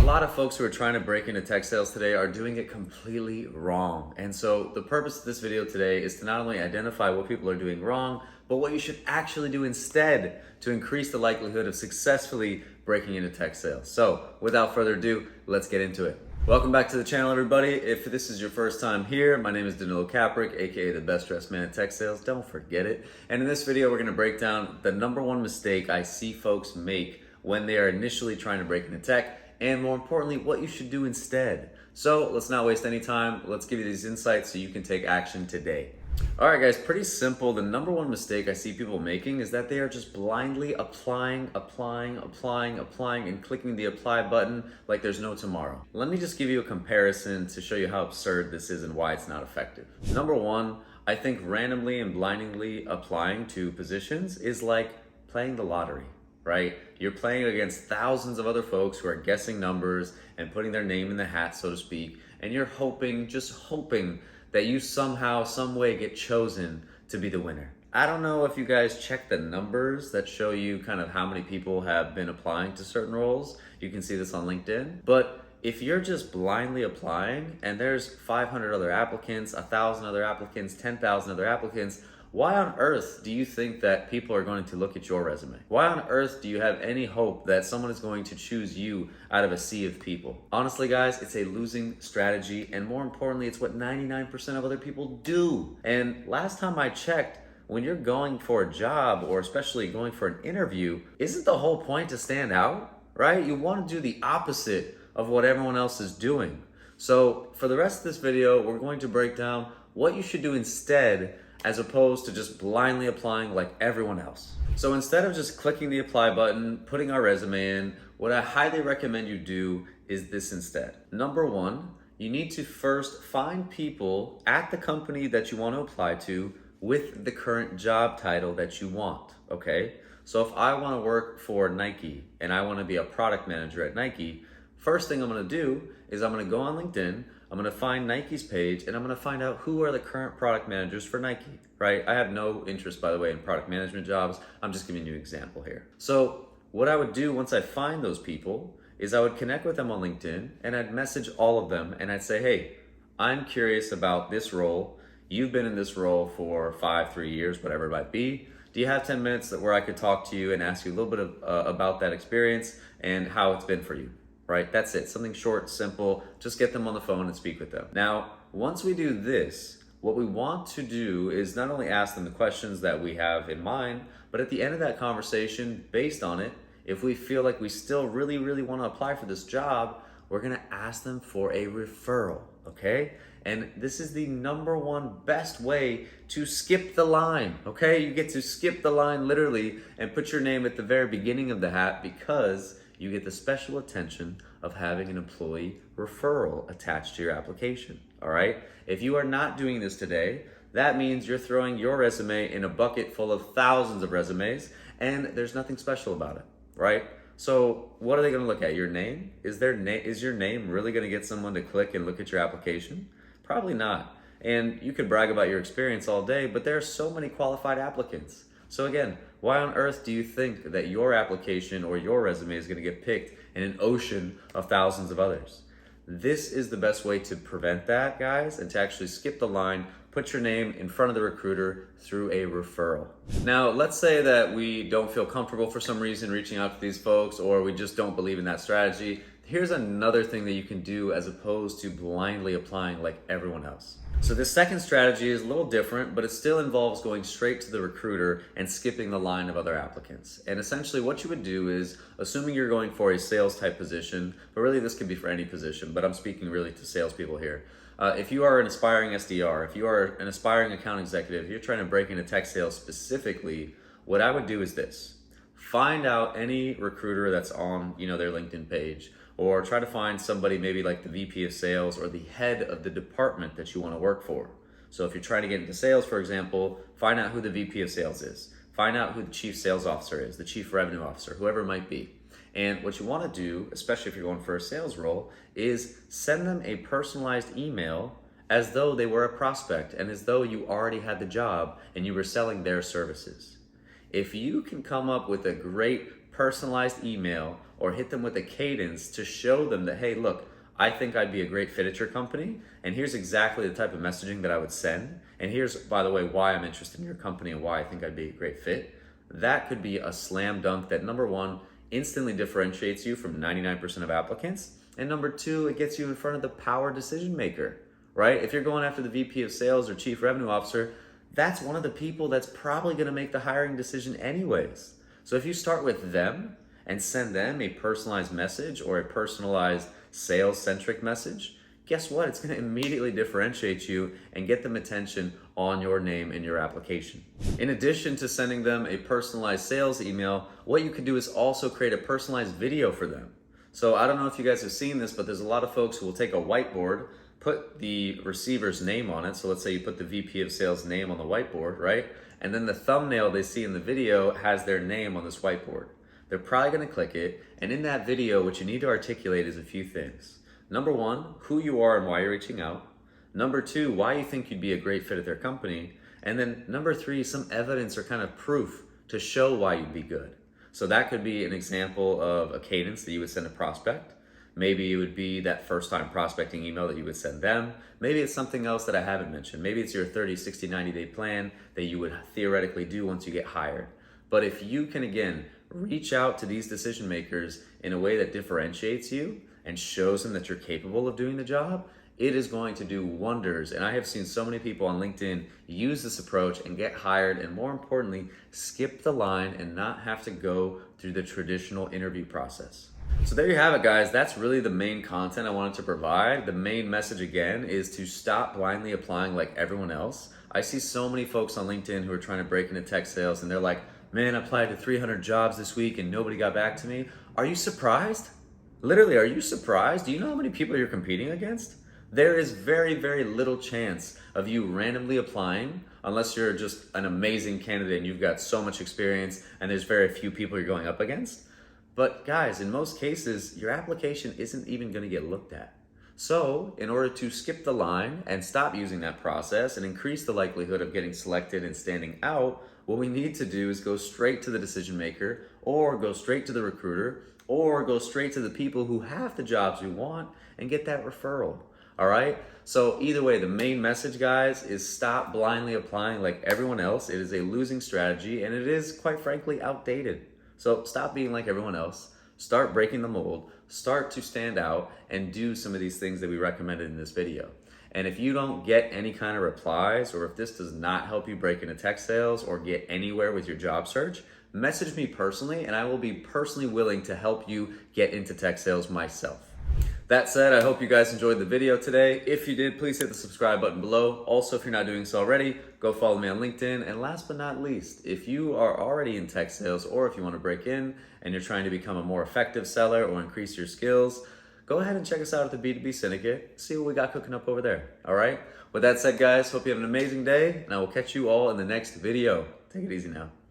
lot of folks who are trying to break into tech sales today are doing it completely wrong. And so the purpose of this video today is to not only identify what people are doing wrong, but what you should actually do instead to increase the likelihood of successfully breaking into tech sales. So without further ado, let's get into it. Welcome back to the channel, everybody. If this is your first time here, my name is Untitled Chapter, aka the best dressed man in tech sales. Don't forget it. And in this video, we're going to break down the number one mistake I see folks make when they are initially trying to break into tech, and more importantly, what you should do instead. So let's not waste any time. Let's give you these insights so you can take action today. All right, guys, pretty simple. The number one mistake I see people making is that they are just blindly applying, and clicking the apply button like there's no tomorrow. Let me just give you a comparison to show you how absurd this is and why it's not effective. Number one, I think randomly and blindly applying to positions is like playing the lottery, right? You're playing against thousands of other folks who are guessing numbers and putting their name in the hat, so to speak, and you're hoping, just hoping, that you somehow, some way get chosen to be the winner. I don't know if you guys check the numbers that show you kind of how many people have been applying to certain roles. You can see this on LinkedIn. But if you're just blindly applying and there's 500 other applicants, 1,000 other applicants, 10,000 other applicants, why on earth do you think that people are going to look at your resume? Why on earth do you have any hope that someone is going to choose you out of a sea of people? Honestly, guys, it's a losing strategy, and more importantly, it's what 99% of other people do. And last time I checked, when you're going for a job, or especially going for an interview, isn't the whole point to stand out, right? You want to do the opposite of what everyone else is doing. So for the rest of this video, we're going to break down what you should do instead, as opposed to just blindly applying like everyone else. So instead of just clicking the apply button, putting our resume in, what I highly recommend you do is this instead. Number one, you need to first find people at the company that you want to apply to with the current job title that you want, okay? So if I want to work for Nike and I want to be a product manager at Nike, first thing I'm going to do is I'm going to go on LinkedIn, I'm going to find Nike's page, and I'm going to find out who are the current product managers for Nike, right? I have no interest, by the way, in product management jobs. I'm just giving you an example here. So what I would do once I find those people is I would connect with them on LinkedIn, and I'd message all of them, and I'd say, hey, I'm curious about this role. You've been in this role for 3 years, whatever it might be. Do you have 10 minutes where I could talk to you and ask you a little bit about that experience and how it's been for you? Right? That's it. Something short, simple. Just get them on the phone and speak with them. Now, once we do this, what we want to do is not only ask them the questions that we have in mind, but at the end of that conversation, based on it, if we feel like we still really want to apply for this job, we're going to ask them for a referral, okay? And this is the number one best way to skip the line, okay? You get to skip the line literally and put your name at the very beginning of the hat, because you get the special attention of having an employee referral attached to your application, all right? If you are not doing this today, that means you're throwing your resume in a bucket full of thousands of resumes, and there's nothing special about it, right? So what are they gonna look at? Your name? Is your name really gonna get someone to click and look at your application? Probably not. And you could brag about your experience all day, but there are so many qualified applicants. So again, why on earth do you think that your application or your resume is going to get picked in an ocean of thousands of others? This is the best way to prevent that, guys, and to actually skip the line, put your name in front of the recruiter through a referral. Now, let's say that we don't feel comfortable for some reason reaching out to these folks, or we just don't believe in that strategy. Here's another thing that you can do as opposed to blindly applying like everyone else. So this second strategy is a little different, but it still involves going straight to the recruiter and skipping the line of other applicants. And essentially what you would do is, assuming you're going for a sales type position, but really this could be for any position, but I'm speaking really to salespeople here. If you are an aspiring SDR, if you are an aspiring account executive, if you're trying to break into tech sales specifically, what I would do is this. Find out any recruiter that's on, their LinkedIn page, or try to find somebody maybe like the VP of sales or the head of the department that you want to work for. So if you're trying to get into sales, for example, find out who the VP of sales is. Find out who the chief sales officer is, the chief revenue officer, whoever it might be. And what you want to do, especially if you're going for a sales role, is send them a personalized email as though they were a prospect and as though you already had the job and you were selling their services. If you can come up with a great personalized email or hit them with a cadence to show them that, hey, look, I think I'd be a great fit at your company, and here's exactly the type of messaging that I would send, and here's, by the way, why I'm interested in your company and why I think I'd be a great fit. That could be a slam dunk that, number one, instantly differentiates you from 99% of applicants, and number two, it gets you in front of the power decision maker, right? If you're going after the VP of sales or chief revenue officer, that's one of the people that's probably gonna make the hiring decision anyways. So if you start with them and send them a personalized message or a personalized sales-centric message, guess what? It's gonna immediately differentiate you and get them attention on your name in your application. In addition to sending them a personalized sales email, what you could do is also create a personalized video for them. So I don't know if you guys have seen this, but there's a lot of folks who will take a whiteboard, put the receiver's name on it. So let's say you put the VP of sales name on the whiteboard, right? And then the thumbnail they see in the video has their name on this whiteboard. They're probably gonna click it, and in that video, what you need to articulate is a few things. Number one, who you are and why you're reaching out. Number two, why you think you'd be a great fit at their company. And then number three, some evidence or kind of proof to show why you'd be good. So that could be an example of a cadence that you would send a prospect. Maybe it would be that first time prospecting email that you would send them. Maybe it's something else that I haven't mentioned. Maybe it's your 30, 60, 90-day plan that you would theoretically do once you get hired. But if you can, again, reach out to these decision makers in a way that differentiates you and shows them that you're capable of doing the job, it is going to do wonders. And I have seen so many people on LinkedIn use this approach and get hired, and more importantly, skip the line and not have to go through the traditional interview process. So there you have it, guys. That's really the main content I wanted to provide. The main message, again, is to stop blindly applying like everyone else. I see so many folks on LinkedIn who are trying to break into tech sales, and they're like, man, I applied to 300 jobs this week and nobody got back to me. Are you surprised? Literally, are you surprised? Do you know how many people you're competing against? There is very, very little chance of you randomly applying unless you're just an amazing candidate and you've got so much experience and there's very few people you're going up against. But guys, in most cases, your application isn't even gonna get looked at. So in order to skip the line and stop using that process and increase the likelihood of getting selected and standing out, what we need to do is go straight to the decision maker, or go straight to the recruiter, or go straight to the people who have the jobs we want and get that referral. All right? So either way, the main message, guys, is stop blindly applying like everyone else. It is a losing strategy, and it is, quite frankly, outdated. So stop being like everyone else. Start breaking the mold. Start to stand out and do some of these things that we recommended in this video. And if you don't get any kind of replies, or if this does not help you break into tech sales or get anywhere with your job search, message me personally, and I will be personally willing to help you get into tech sales myself. That said, I hope you guys enjoyed the video today. If you did, please hit the subscribe button below. Also, if you're not doing so already, go follow me on LinkedIn. And last but not least, if you are already in tech sales, or if you want to break in and you're trying to become a more effective seller or increase your skills, go ahead and check us out at the B2B Syndicate. See what we got cooking up over there. All right? With that said, guys, hope you have an amazing day, and I will catch you all in the next video. Take it easy now.